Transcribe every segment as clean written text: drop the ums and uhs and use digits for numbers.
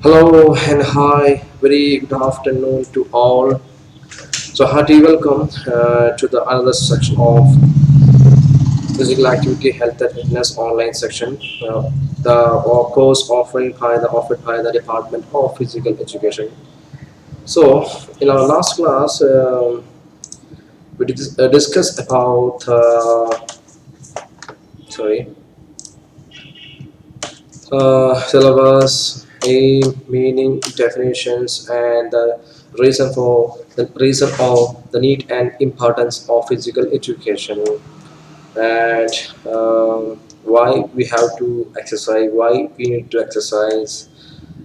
Hello and hi, very good afternoon to all. So, hearty welcome to the another section of physical activity, health and fitness online section. The course offered by the Department of Physical Education. So, in our last class, we discussed about sorry syllabus, aim, meaning, definitions, and the reason of the need and importance of physical education, and why we have to exercise, why we need to exercise,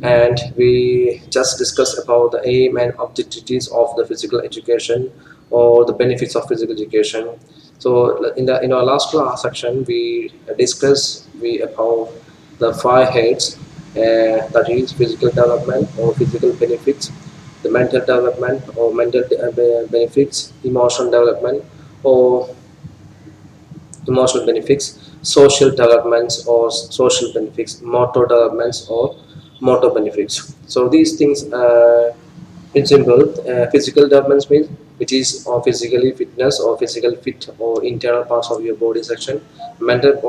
and we just discussed about the aim and objectives of the physical education or the benefits of physical education. So in our last class section we discussed we about the five heads, that is physical development or physical benefits, the mental development or mental benefits, emotional development or emotional benefits, social developments or social benefits, motor developments or motor benefits. So these things, in simple, physical developments means which is physically fitness or physical fit or internal parts of your body section. Mental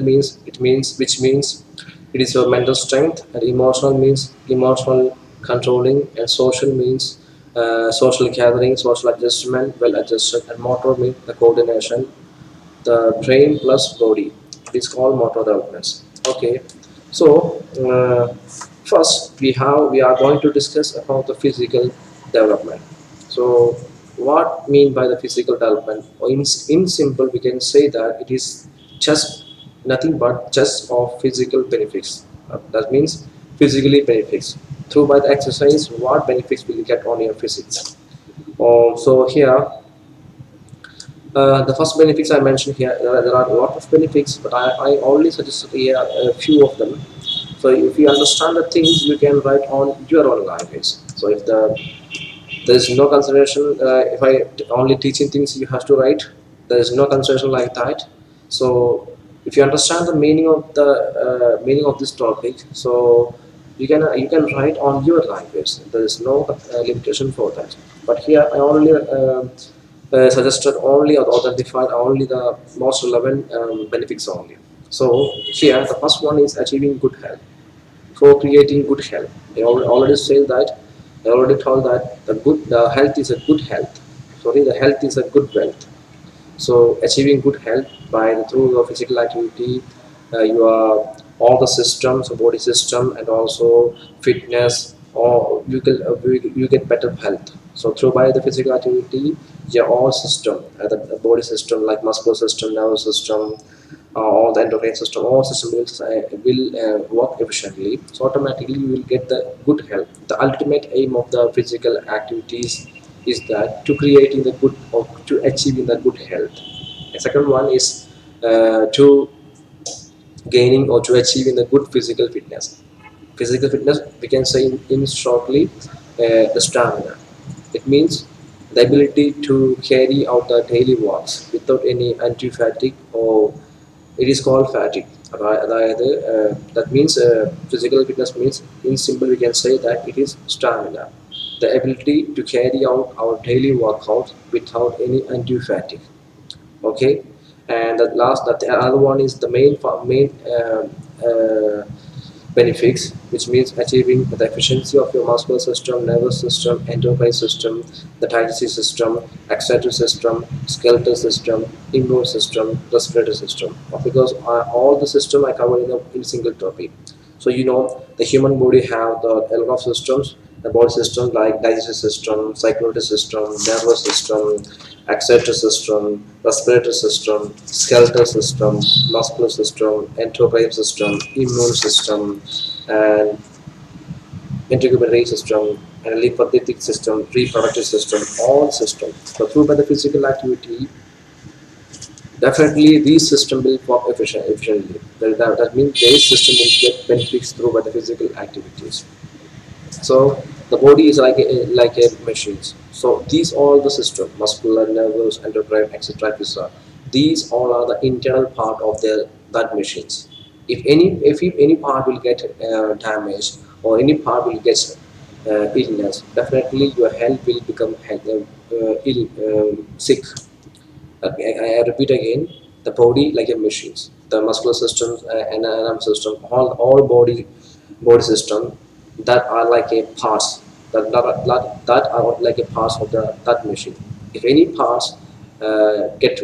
means it means which means it is your mental strength, and emotional means emotional controlling, and social means social gathering, social adjustment, well adjusted, and motor means the coordination, the brain plus body. It is called motor developments. Okay, so first we are going to discuss about the physical development. So what mean by the physical development? Or in simple, we can say that it is just nothing but just of physical benefits. That means physically benefits. Through by the exercise, what benefits will you get on your physics? So here the first benefits I mentioned here, there are a lot of benefits, but I only suggest here a few of them. So if you understand the things, you can write on your own language. So if there is no consideration, if I only teaching things, you have to write. There is no consideration like that. So if you understand the meaning of this topic, so you can write on your language. There is no limitation for that. But here I only suggested only or identified only the most relevant benefits only. So here the first one is achieving good health. For creating good health, already said that. I already told that the health is a good health. Sorry, the health is a good wealth. So achieving good health by the through your physical activity, your all the systems, body system, and also fitness, or you get better health. So through by the physical activity, your all system, the body system like muscular system, nervous system, all the endocrine system, all systems will work efficiently. So automatically you will get the good health. The ultimate aim of the physical activities is that to creating the good or to achieving the good health. The second one is to gaining or to achieving the good physical fitness. Physical fitness, we can say in shortly, the stamina. It means the ability to carry out the daily walks without any anti-fatigue, or it is called fatigue. That means physical fitness means in simple we can say that it is stamina, the ability to carry out our daily workouts without any undue fatigue. Okay, and that the other one is the main uh, benefits, which means achieving the efficiency of your muscular system, nervous system, endocrine system, the digestive system, excretory system, skeletal system, immune system, respiratory system. Because all the system I cover in a single topic. So the human body have a lot of systems, the body system like digestive system, circulatory system, nervous system, excretory system, respiratory system, skeletal system, muscular system, endocrine system, immune system, and integumentary system, and lymphatic system, reproductive system, all systems. So through by the physical activity, definitely these system will work efficiently. That means this system will get benefits through by the physical activities. So the body is like a machine. So these all the system, muscular, nervous, endocrine, etc. etc. These all are the internal part of their that machines. If any part will get damaged, or any part will get illness, definitely your health will become ill, sick. I repeat again, the body like a machines, the muscular system and nerve system, all body system that are like a parts, that are like a parts of that machine. If any parts get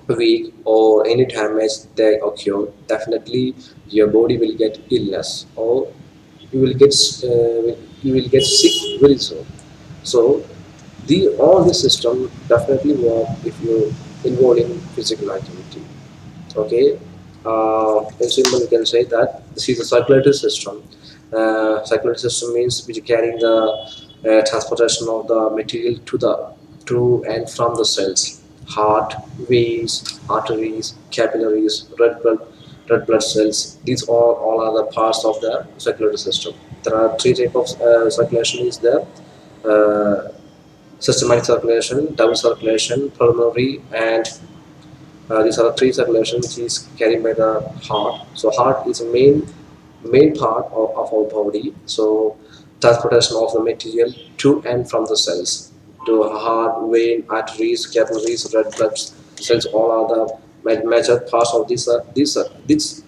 weak or any damage they occur, definitely your body will get illness, or you will get you will get sick very soon. So all the system definitely work if you involve in physical activity. Okay, in simple you can say that this is a circulatory system. Circulatory system means which carrying the transportation of the material to and from the cells. Heart, veins, arteries, capillaries, red blood cells. These all are the parts of the circulatory system. There are three types of circulation is there. Uh, Systematic circulation, double circulation, pulmonary, and these are the three circulations which is carried by the heart. So heart is a main part of our body. So transportation of the material to and from the cells to heart, vein, arteries, capillaries, red blood cells. All are the major parts of this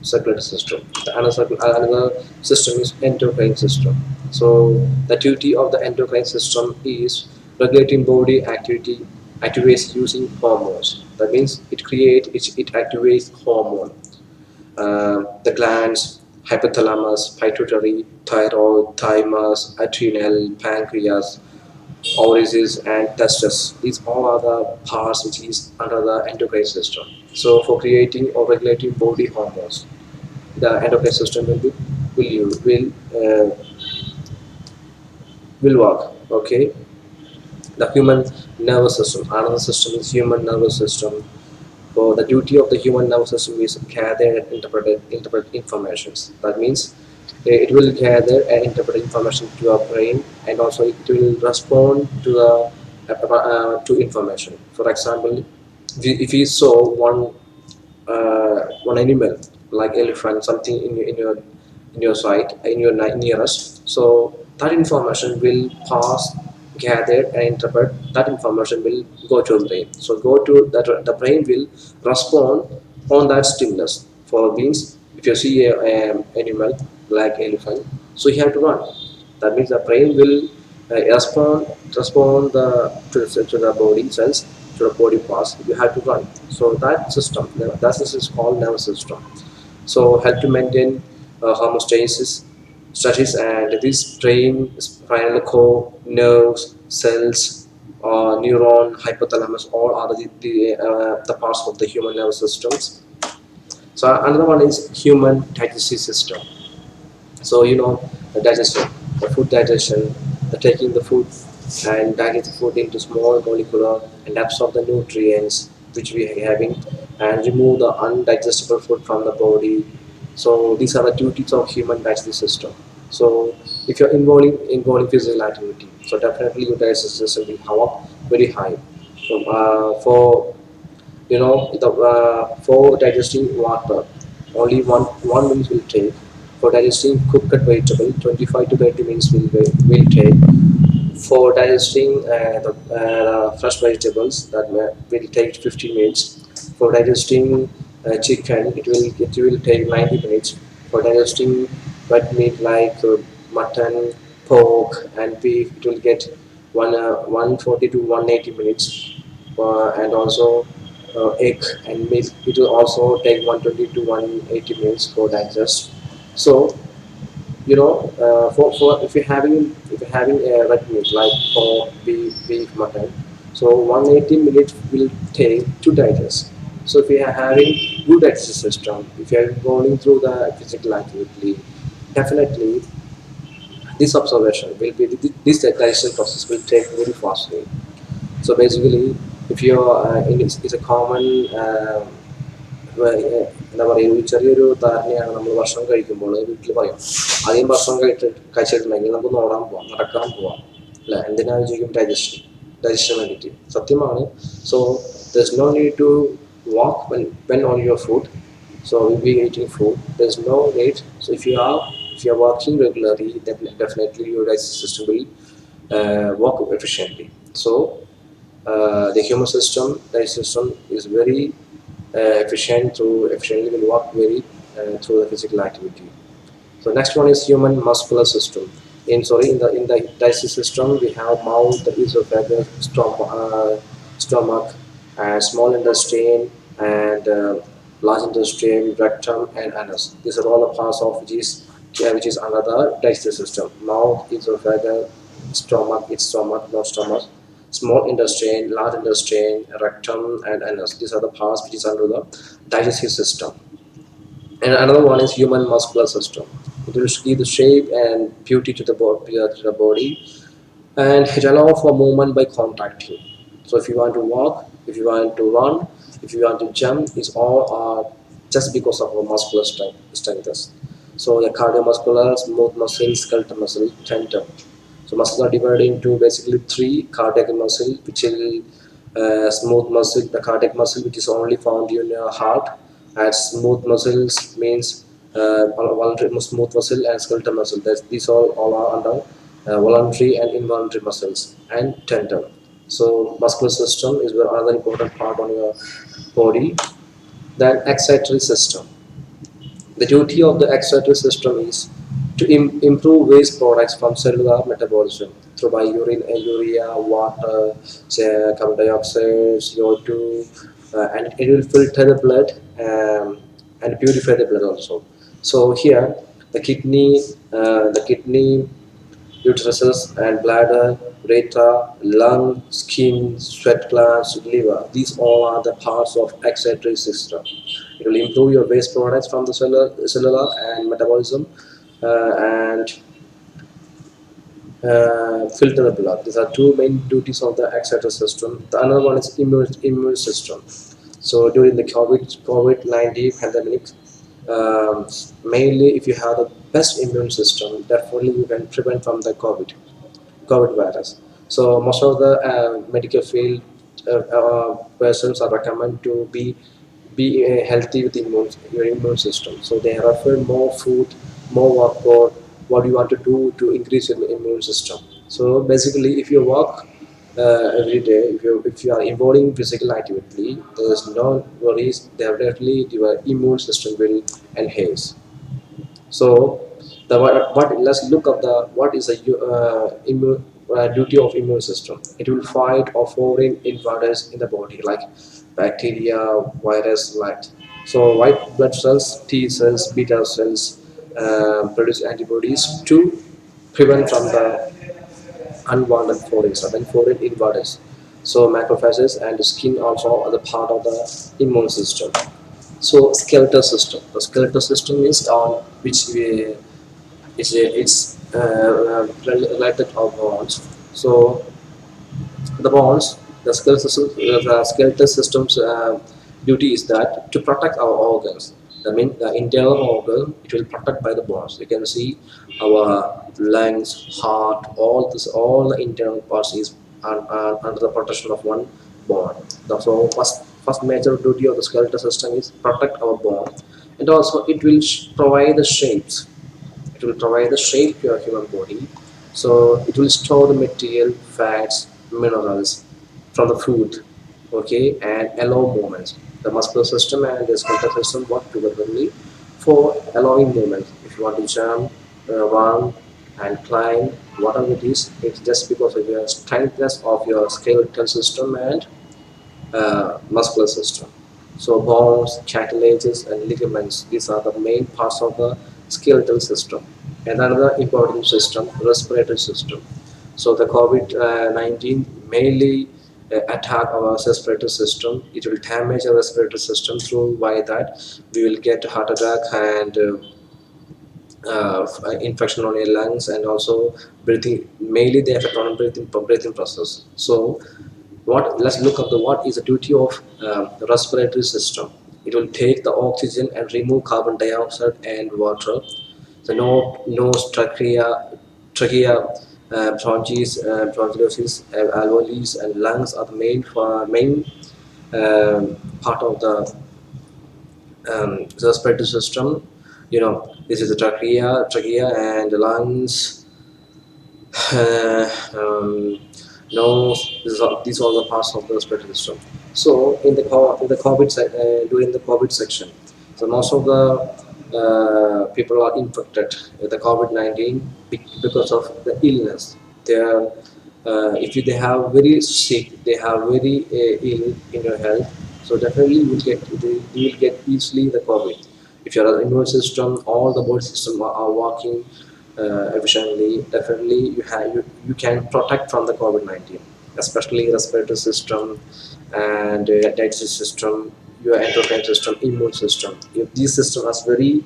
circulatory system. Another system is endocrine system. So the duty of the endocrine system is regulating body activity activates using hormones. That means it activates hormone. The glands, hypothalamus, pituitary, thyroid, thymus, adrenal, pancreas, ovaries, and testes. These all are the parts which is under the endocrine system. So for creating or regulating body hormones, the endocrine system will work. Okay, the human nervous system. Another system is human nervous system. So the duty of the human nervous system is gather and interpret informations. That means it will gather and interpret information to our brain, and also it will respond to the to information. For example, if you saw one animal like elephant, something in your sight, in your nearest, so that information will pass, gather and interpret. That information will go to the brain. So go to that, the brain will respond on that stimulus. For means if you see a animal like elephant, so you have to run. That means the brain will respond to the body cells, to the body parts. You have to run. So that system, that system is called nervous system. So help to maintain homeostasis studies, and this brain, spinal cord, nerves, cells, neuron, hypothalamus, all are the parts of the human nervous systems. So another one is human digestive system. So the digestion, the food digestion, the taking the food and digest the food into small molecular and absorb the nutrients which we are having, and remove the undigestible food from the body. So these are the duties of human digestive system. So if you're involving physical activity, so definitely your digestive system will come up very high. So, for for digesting water, only one minute will take. For digesting cooked vegetable, 25 to 30 minutes will take. For digesting the fresh vegetables, that will take 15 minutes. For digesting chicken, it will take 90 minutes. For digesting red meat like mutton, pork, and beef, it will get 140 to 180 minutes. And also egg and milk, it will also take 120 to 180 minutes for digest. So for if you're having a red meat like pork, beef, mutton, so 180 minutes will take to digest. So if you are having good digestive system, if you are going through the physical activity, definitely this observation will be this digestion process will take very fastly. So basically, if you're it's a common എന്താ പറയുക, ഒരു ചെറിയൊരു ധാരണയാണ്. നമ്മൾ ഭക്ഷണം കഴിക്കുമ്പോൾ വീട്ടിൽ പറയും, ആദ്യം ഭക്ഷണം കഴിച്ചിട്ടുണ്ടെങ്കിൽ നമുക്കൊന്ന് ഓടാൻ പോവാം, നടക്കാൻ പോവാം, അല്ല എന്തിനാണ് ചോദിക്കും, ഡൈജസ്റ്റിന് വേണ്ടിയിട്ട്. സത്യമാണ്. So there is no need to walk when on your food. So we'll be eating food. There's no need. So if you are working regularly, then definitely your digestive system will work efficiently. So the human system, digestive system is very efficient through efficiently will work very through the physical activity. So next one is human muscular system. In the digestive system, we have mouth, the esophagus, stomach, and small intestine, and large intestine, rectum, and anus. These are all the parts of which is under the digestive system. Mouth, esophagus, stomach, not stomach. Small intestine, large intestine, rectum, and anus. These are the parts which is under the digestive system. And another one is human muscular system. It will give the shape and beauty to the body, and it allows for movement by contracting. So if you want to walk, if you want to run, if you want to jump, it's all just because of our muscular strength. So the cardiovascular, smooth muscle, skeletal muscle, tendon. So muscles are divided into basically three: cardiac muscle, which is smooth muscle, the cardiac muscle, which is only found in your heart, and smooth muscles means voluntary smooth muscle and skeletal muscle. These all are under voluntary and involuntary muscles and tendon. So muscular system is another important part on your body. Then excretory system. The duty of the excretory system is to improve waste products from cellular metabolism through by urine, urea, water, carbon dioxide, CO2, and it will filter the blood and purify the blood also. So here, the kidney, uteruses and bladder, urethra, lung, skin, sweat glands, liver. These all are the parts of excretory system. It will improve your waste products from the cellular and metabolism, and filter the blood. These are two main duties of the excretory system. The another one is immune system. So during the COVID-19 pandemic, um, mainly if you have the best immune system, definitely you can prevent from the COVID virus. So most of the medical field persons are recommended to be healthy with your immune system. So they refer more food, more workout. What you want to do to increase your immune system. So basically, if you walk every day, if you are involving physical activity, there is no worries. Definitely, your immune system will enhance. So the what let's look at the what is a duty of immune system. It will fight or foreign invaders in the body like bacteria, virus, like so white blood cells, T cells, beta cells produce antibodies to prevent from the unwanted foreigners and foreign invaders. So macrophages and skin also are the part of the immune system. So skeletal system. The skeletal system is on which we it's related of bonds. So the bonds, the skeletal system's duty is that to protect our organs. The internal organ, it will protect by the bonds. You can see our lungs, heart, all the internal parts is under the protection of one bond. So first major duty of the skeletal system is protect our bone, and also it will provide the shapes. It will provide the shape to your human body. So it will store the material, fats, minerals from the food, okay, and allow movements. The muscular system and the skeletal system work together for allowing movement. If you want to jump, run, and climb, whatever it is, it's just because of your strengthness of your skeletal system and muscular system. So bones, cartilages, and ligaments, these are the main parts of the skeletal system. And another important system, respiratory system. So the COVID-19 mainly attack our respiratory system. It will damage our respiratory system through by that we will get heart attack and infection on your lungs, and also breathing. Mainly they affect on breathing process. So what let's look at the what is the duty of the respiratory system. It will take the oxygen and remove carbon dioxide and water. The nose, trachea, bronchs, bronchioles, alveoli, and lungs are the main part of the The respiratory system, this is the trachea and the lungs. Uh, um, these are the parts of the respiratory system. So in the during the COVID section, so most of the people are infected with the COVID-19 because of the illness. They are, if they have very sick, they have very ill in your health. So definitely you will get easily the COVID. If your immune system, all the body system are working efficiently, definitely you can protect from the COVID-19, especially respiratory system and digestive system, your endocrine system, immune system. If these systems are very,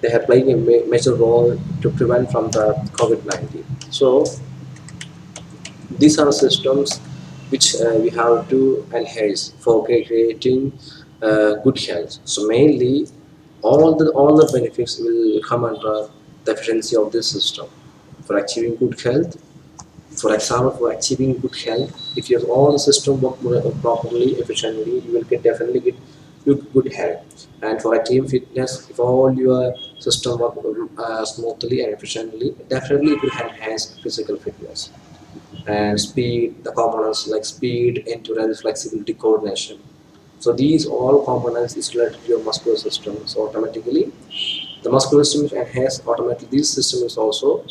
they are playing a major role to prevent from the COVID-19. So these are systems which we have to enhance for creating good health. So mainly, all the benefits will come under the efficiency of this system for achieving good health. For example, for achieving good health, if your all the system work properly, efficiently, you will definitely get good health. And for achieving fitness, if all your system work smoothly and efficiently, definitely it will enhance physical fitness and speed, the components like speed, endurance, flexibility, coordination. So these all components is related to your muscular system. So automatically, the muscular system is enhanced. Automatically, this system is also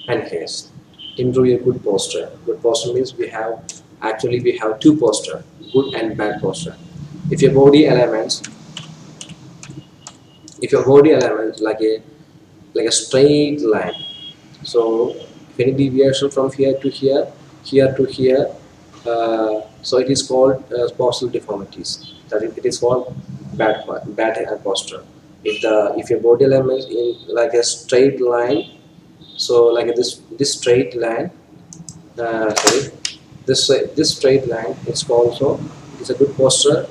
enhanced. Improve your good posture. Good posture means we have two posture, good and bad posture. If your body elements, if your body elements like a straight line, so if any deviation from here to here, here to here, so it is called postural deformities. That it is called bad posture. If your body element in like a straight line, so like this straight line, sorry, this straight line is called, so it's a good posture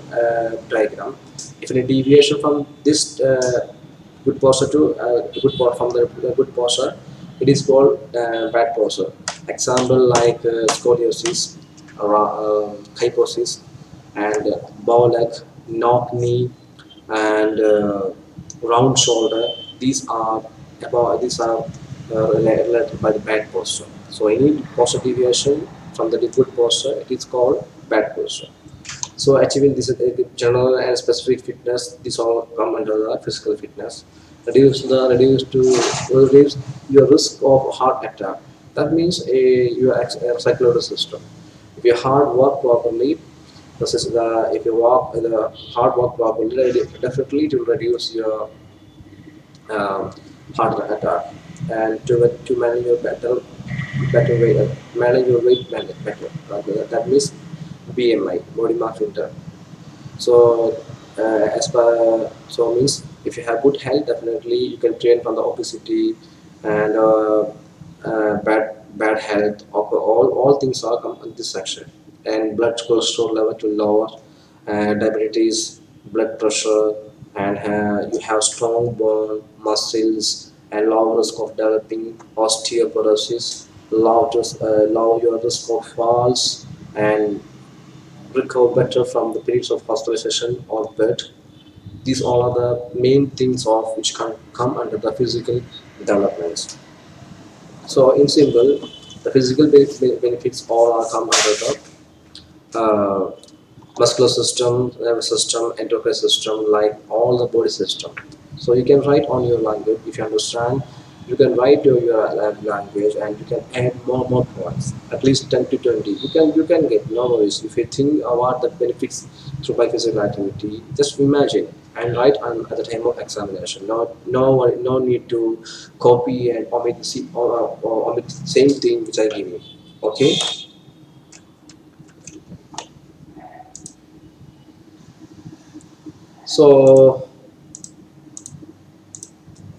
diagram. If any deviation from this good posture to from the good posture, it is called bad posture. Example like scoliosis, kyphosis, and bow leg, knock knee, and round shoulder. These are related by the bad posture. So any posture deviation from the good posture, it is called bad posture. So achieving this general and specific fitness, this all come under the physical fitness. Reduce your risk of heart attack. That means your circulatory system. If your heart work properly, if you walk the heart work properly, definitely it will reduce your um, heart attack. And to manage your better weight, manage your weight better. That means BMI, body mass index. So, as per so means if you have good health, definitely you can train from the obesity and bad health. All things are come in this section. And blood cholesterol level to lower, diabetes, blood pressure, and you have strong bone, muscles, and low risk of developing osteoporosis, low your risk of falls, and recover better from the periods of hospitalization or bed. These all are the main things of which can come under the physical developments. So in simple, the physical benefits all are come under the uh, muscular system, nervous system, endocrine system, like all the body system. So you can write on your language if you understand. You can write your language and you can add more points, at least 10 to 20. You can get no worries. If you think about the benefits through by physical activity, just imagine and write on at the time of examination. No need to copy and or omit the same thing which I give you. Okay. So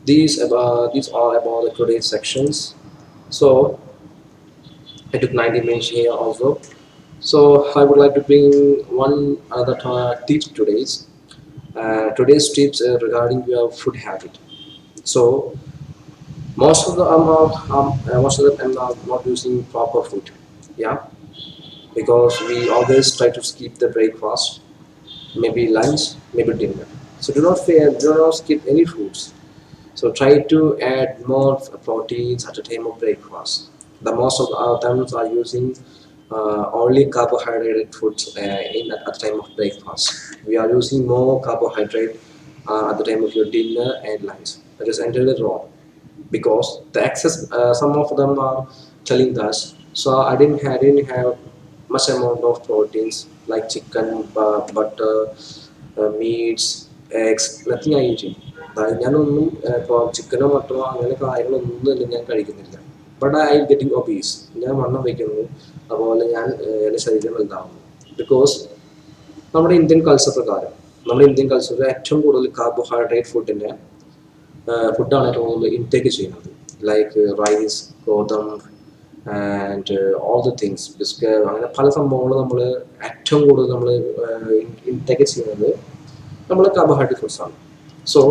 these are about the today's sections. So I took 90 minutes here also. So I would like to bring one other tips today's. Today's tips regarding your food habit. So most of the time I'm not using proper food. Yeah, because we always try to skip the breakfast, maybe lunch, maybe dinner. So do not skip any foods. So try to add more proteins at the time of breakfast. The most of our times are using only carbohydrated foods at the time of breakfast. We are using more carbohydrate at the time of your dinner and lunch. That is entirely wrong because the excess. Some of them are telling us. So I didn't have much amount of proteins like chicken, butter, meats, eggs, nothing I eat. അതായത് ഞാനൊന്നും ഇപ്പോൾ ചിക്കനോ മട്ടോ അങ്ങനെ കാര്യങ്ങളൊന്നും തന്നെ ഞാൻ കഴിക്കുന്നില്ല. But I getting obese, ഞാൻ വണ്ണം വയ്ക്കുന്നു, അതുപോലെ ഞാൻ എൻ്റെ ശരീരം വലുതാവുന്നു. ബിക്കോസ് നമ്മുടെ ഇന്ത്യൻ കൾച്ചറിൽ ഏറ്റവും കൂടുതൽ കാർബോഹൈഡ്രേറ്റ് ഫുഡാണ് ഏറ്റവും കൂടുതൽ ഇൻടേക്ക് ചെയ്യുന്നത്. ലൈക്ക് റൈസ്, ഗോതമ്പ് and all the things biscuit, അങ്ങനെ പല സംഭവങ്ങളും നമ്മൾ ഏറ്റവും കൂടുതൽ നമ്മൾ ഇൻടേക്ക് ചെയ്യുന്നത് നമ്മൾ കാർബോഹൈഡ്രേറ്റ് ഫുഡ്സ് ആണ്. So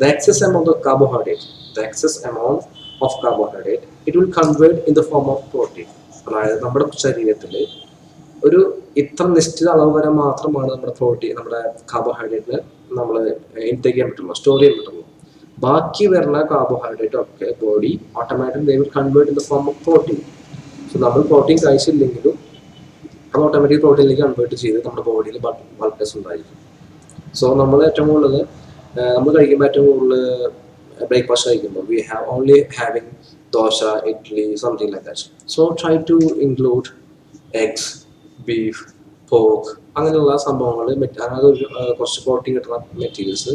the excess amount of carbohydrate, the excess amount of carbohydrate, it will convert in the form of protein. അതായത് നമ്മുടെ ശരീരത്തിൽ ഒരു ഇത്ര നിശ്ചിത അളവ് വരെ മാത്രമാണ് നമ്മുടെ പ്രോട്ടീൻ, നമ്മുടെ കാർബോഹൈഡ്രേറ്റിന് നമ്മൾ ഇൻടേക്ക് ചെയ്യാൻ പറ്റുള്ളൂ, സ്റ്റോർ ചെയ്യാൻ പറ്റുള്ളൂ. ബാക്കി വരുന്ന കാർബോഹൈഡ്രേറ്റ് ഒക്കെ body automatic they will convert in the form of protein. So നമ്മൾ പ്രോട്ടീൻ കഴിച്ചില്ലെങ്കിലും അത് ഓട്ടോമാറ്റിക് പ്രോട്ടീനിലേക്ക് കൺവേർട്ട് ചെയ്ത് നമ്മുടെ ബോഡിയിൽ ബൾക്കസ് ഉണ്ടായിരിക്കും. സോ നമ്മൾ ഏറ്റവും കൂടുതൽ നമ്മൾ കഴിക്കുമ്പോൾ ഏറ്റവും കൂടുതൽ ബ്രേക്ക്ഫാസ്റ്റ് കഴിക്കുമ്പോൾ we have only having dosa, idli, something like that. So try to include eggs, beef, pork, അങ്ങനെയുള്ള സംഭവങ്ങൾ, അങ്ങനത്തെ കുറച്ച് പ്രോട്ടീൻ കിട്ടുന്ന മെറ്റീരിയൽസ്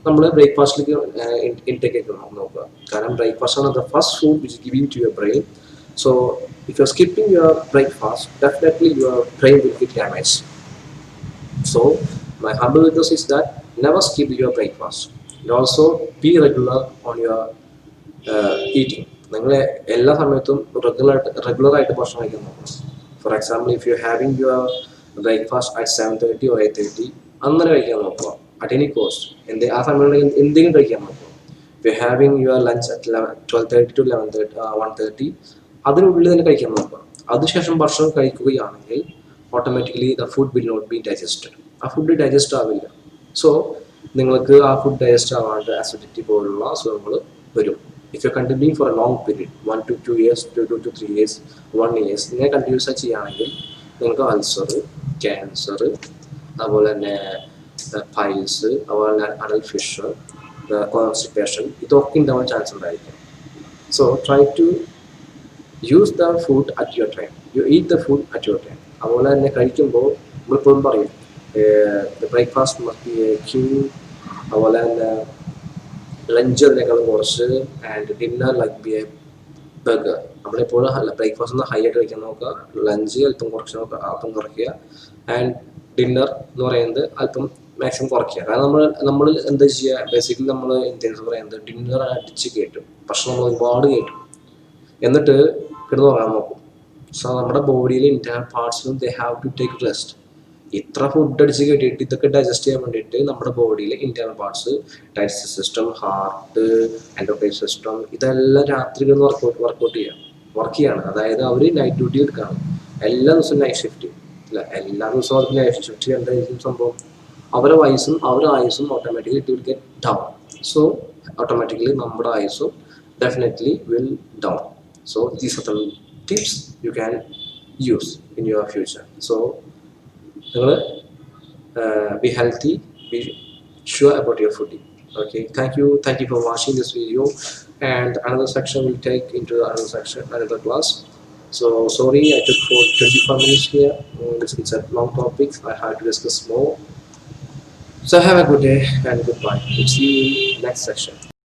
നമ്മൾ ബ്രേക്ക്ഫാസ്റ്റിലേക്ക് ഇൻടേക്ക് ചെയ്ത് നോക്കുക. കാരണം ബ്രേക്ക്ഫാസ്റ്റ് ആണ് the first food which giving to your brain. So if you are skipping your breakfast, definitely your brain will get damage. So, my humble request is that never skip your breakfast. And also be regular on your eating. നിങ്ങൾ എല്ലാ സമയത്തും റെഗുലറായിട്ട് ഭക്ഷണം കഴിക്കാൻ നോക്കണം. For example, if you having your breakfast at 7:30 or 8:30, അങ്ങനെ കഴിക്കാൻ നോക്കുക. അറ്റ് എനി കോസ്റ്റ് ആ സമയങ്ങളിൽ എന്തെങ്കിലും കഴിക്കാൻ നോക്കുക. If you having your lunch at 12:30 to 1:30, അതിനുള്ളിൽ തന്നെ കഴിക്കാൻ നോക്കുക. അതിനുശേഷം ഭക്ഷണം കഴിക്കുകയാണെങ്കിൽ automatically the food will not be digested. ആ ഫുഡ് ഡൈജസ്റ്റ് ആവില്ല. സോ നിങ്ങൾക്ക് ആ ഫുഡ് ഡൈജസ്റ്റ് ആവാണ്ട് അസിഡിറ്റി പോലുള്ള അസുഖങ്ങൾ വരും. If you continue for a long period, 1 to 2 years, 2 to 3 years, 1 years, ഇങ്ങനെ കണ്ടിന്യൂസ് ആയി ചെയ്യുകയാണെങ്കിൽ നിങ്ങൾക്ക് അൾസർ, ക്യാൻസർ, അതുപോലെ തന്നെ പൈൽസ്, അതുപോലെ തന്നെ അഡൽ ഫിഷർ, കോൺസ്റ്റിപ്പേഷൻ, ഇതൊക്കെ ഉണ്ടാവാൻ ചാൻസ് ഉണ്ടായിരിക്കും. So try to use the food at your time, you eat the food at your time. അതുപോലെ തന്നെ കഴിക്കുമ്പോൾ നമ്മളിപ്പോഴും പറയും breakfast must be a queue, അതുപോലെ തന്നെ ലഞ്ച് അതിനേക്കാളും കുറച്ച്, and dinner like be a burger. നമ്മളെപ്പോഴും ബ്രേക്ക്ഫാസ്റ്റ് ഒന്ന് ഹൈ ആയിട്ട് കഴിക്കാൻ നോക്കുക, ലഞ്ച് അല്പം കുറയ്ക്കുക, ആൻഡ് ഡിന്നർ എന്ന് പറയുന്നത് അല്പം മാക്സിമം കുറയ്ക്കുക. കാരണം നമ്മൾ എന്താ ചെയ്യുക, ബേസിക്കലി നമ്മൾ ഇന്ത്യൻസ് പറയുന്നത് ഡിന്നർ അടിച്ച് കയറ്റും, ഭക്ഷണം നമ്മൾ ഒരുപാട് കയറ്റും, എന്നിട്ട് കിടന്ന് പറയാൻ നോക്കും. സോ നമ്മുടെ ബോഡിയിലെ ഇന്റേണൽ പാർട്സിലും they have to take rest. ഇത്ര ഫുഡ് അടിച്ച് കയറ്റിയിട്ട് ഇതൊക്കെ ഡൈജസ്റ്റ് ചെയ്യാൻ വേണ്ടിയിട്ട് നമ്മുടെ ബോഡിയിലെ internal parts, digestive system, heart, endocrine system, ഇതെല്ലാം രാത്രി കിടന്ന് വർക്ക് ചെയ്യാണ്. അതായത് അവർ നൈറ്റ് ഡ്യൂട്ടി എടുക്കുകയാണ്. എല്ലാ ദിവസവും നൈറ്റ് ഷിഫ്റ്റ് ഇല്ല, എല്ലാ ദിവസവും അവർക്ക് നൈറ്റ് ഷിഫ്റ്റ് എന്തായിരിക്കും സംഭവം, അവരുടെ ആയുസും automatically it will get down. So automatically നമ്മുടെ ആയുസും definitely will down. So these are the tips you can use in your future. So be healthy, be sure about your fooding. Okay, thank you for watching this video, and another section will take into another class. So sorry I took for 25 minutes here. It's a long topic, I have to discuss more. So have a good day and goodbye. We'll see you in next section.